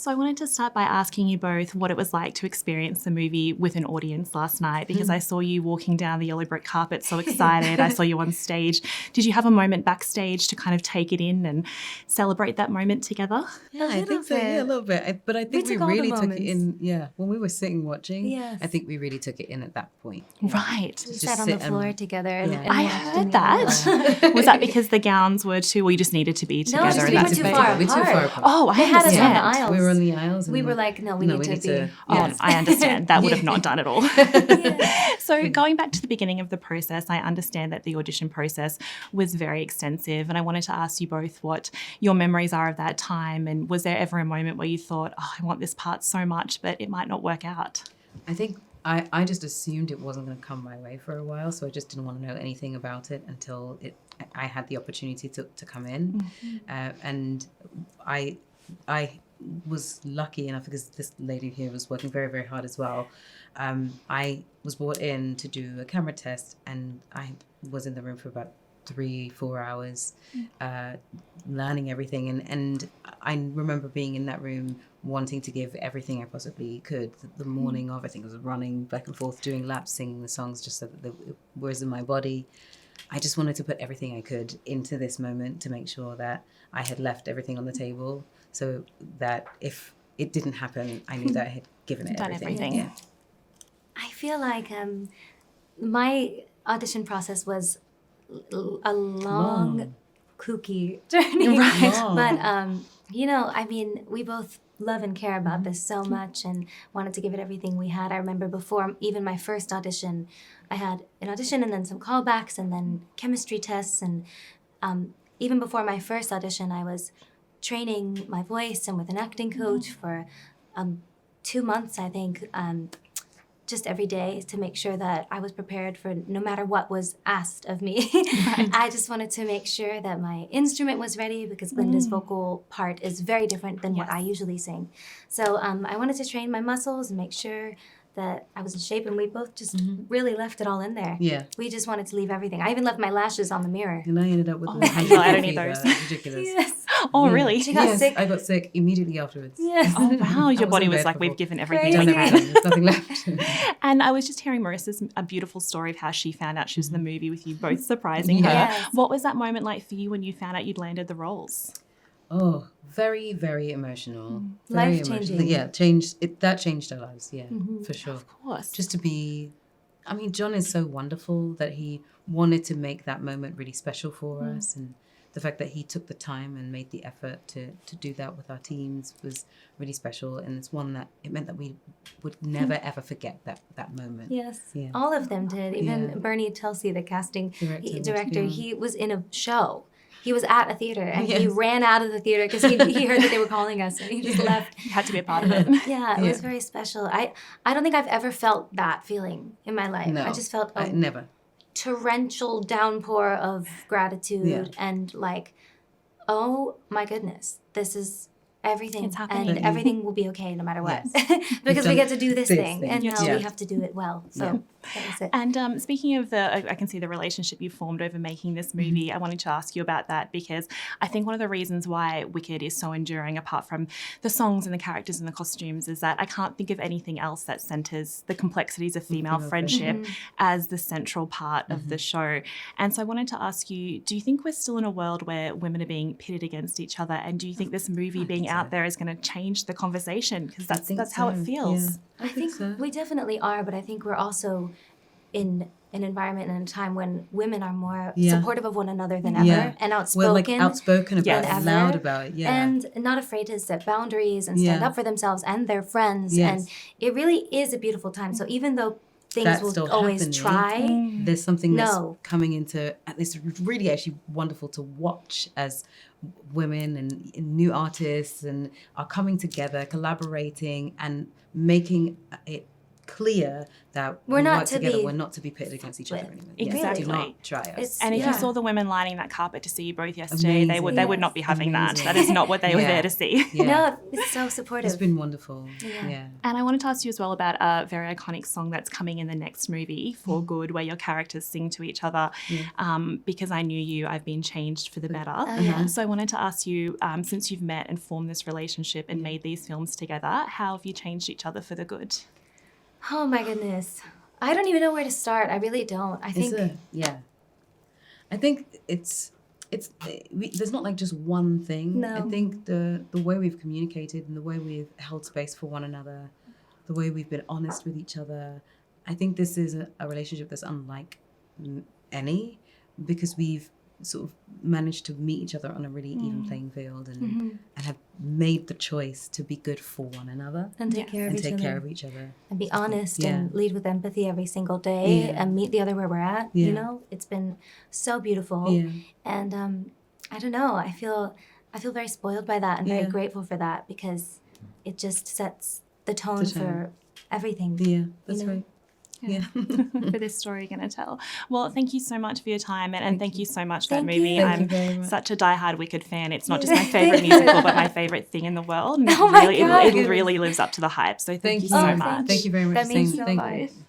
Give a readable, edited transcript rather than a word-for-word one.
So I wanted to start by asking you both what it was like to experience the movie with an audience last night, because I saw you walking down the yellow brick carpet so excited. I saw you on stage. Did you have a moment backstage to kind of take it in and celebrate that moment together? Yeah, I think so. Yeah, a little bit. But I think we really took it in. Yeah, when we were sitting watching, Yes. I think we really took it in at that point. Right. We sat on the floor together. And I heard that. Was that because the gowns were too, or you just needed to be together? No, we were too far apart. We're too far apart. Oh, I They had us on the understand. aisles. We were on the aisles. We were like, no, we need to be. Oh, I understand. That would have not done at all. So going back to the beginning of the process, I understand that the audition process was very extensive, and I wanted to ask you both what your memories are of that time, and was there ever a moment where you thought, oh, I want this part so much, but it might not work out? I think I just assumed it wasn't going to come my way for a while, so I just didn't want to know anything about it until I had the opportunity to come in. And I was lucky enough, because this lady here was working very, very hard as well. I was brought in to do a camera test, and I was in the room for about 3-4 hours, learning everything. And I remember being in that room wanting to give everything I possibly could. The morning of, I think I was running back and forth, doing laps, singing the songs just so that it was in my body. I just wanted to put everything I could into this moment to make sure that I had left everything on the table, so that if it didn't happen, I knew that I had given it everything. Yeah. I feel like my audition process was a long, kooky journey. But, I mean, we both love and care about this so much and wanted to give it everything we had. I remember before even my first audition, I had an audition and then some callbacks and then chemistry tests. And even before my first audition, I was training my voice and with an acting coach for 2 months, I think, just every day to make sure that I was prepared for no matter what was asked of me. Right. I just wanted to make sure that my instrument was ready, because Glinda's vocal part is very different than what I usually sing. So I wanted to train my muscles and make sure that I was in shape, and we both just really left it all in there. Yeah. We just wanted to leave everything. I even left my lashes on the mirror. And I ended up with I don't need those. Ridiculous. Yes. Oh, really? She got sick. I got sick immediately afterwards. Yes. Oh, wow. Your body was like, we've given everything we can. There's nothing left. And I was just hearing Marissa's a beautiful story of how she found out she was in the movie with you, both surprising her. Yes. What was that moment like for you when you found out you'd landed the roles? Oh, very, very emotional. Very Life-changing. emotional. Yeah, that changed our lives, for sure. Of course. Just to be, I mean, John is so wonderful that he wanted to make that moment really special for us, and the fact that he took the time and made the effort to do that with our teams was really special, and it's one that it meant that we would never ever forget that moment. Yes, Yeah. all of them did. Even Bernie Telsey, the casting director, he was in a show. He was at a theater, and he ran out of the theater because he heard that they were calling us, and he just left. You had to be a part of it. Yeah, it was very special. I don't think I've ever felt that feeling in my life. No, I just felt never. torrential downpour of gratitude and like, oh my goodness, this is everything, It's happening. and everything will be okay no matter what, because we get to do this thing, and now Yeah. we have to do it well. So that was it. And speaking of I can see the relationship you formed over making this movie. I wanted to ask you about that, because I think one of the reasons why Wicked is so enduring, apart from the songs and the characters and the costumes, is that I can't think of anything else that centres the complexities of female friendship as the central part of the show. And so I wanted to ask you, do you think we're still in a world where women are being pitted against each other? And do you think this movie being out there is going to change the conversation? Because that's how it feels. Yeah. I think we definitely are, but I think we're also in an environment and a time when women are more supportive of one another than ever, and outspoken. Well, like outspoken about than it, ever, loud about it, and not afraid to set boundaries and stand up for themselves and their friends. Yes. And it really is a beautiful time. So even though things That's will still always happening. try, There's something that's coming into, and it's really actually wonderful to watch as women and new artists and are coming together, collaborating and making it clear that We're we not work to together. We're We're not to be pitted against each other But- anymore. Exactly. Do not try us. And if you saw the women lining that carpet to see you both yesterday, they would not be having that. That is not what they were there to see. No, it's so supportive. It's been wonderful. Yeah. And I wanted to ask you as well about a very iconic song that's coming in the next movie, For Good, where your characters sing to each other. Because I knew you, I've been changed for the better. So I wanted to ask you, since you've met and formed this relationship and made these films together, how have you changed each other for the good? Oh my goodness. I don't even know where to start. I really don't. I think I think there's not like just one thing. No. I think the way we've communicated and the way we've held space for one another, the way we've been honest with each other, I think this is a relationship that's unlike any, because we've sort of managed to meet each other on a really even playing field and have made the choice to be good for one another and take care of each other. And be honest and lead with empathy every single day and meet the other where we're at. You know, it's been so beautiful. And I don't know, I feel very spoiled by that and very grateful for that, because it just sets the tone for everything. Yeah, that's right. For this story you're going to tell. Well, thank you so much for your time, and thank you so much for that movie. Thank you I'm such a diehard Wicked fan. It's not just my favourite musical, but my favourite thing in the world. And Oh my God. It really lives up to the hype. So thank you so much. Thank you very much. That means so Thank much. you.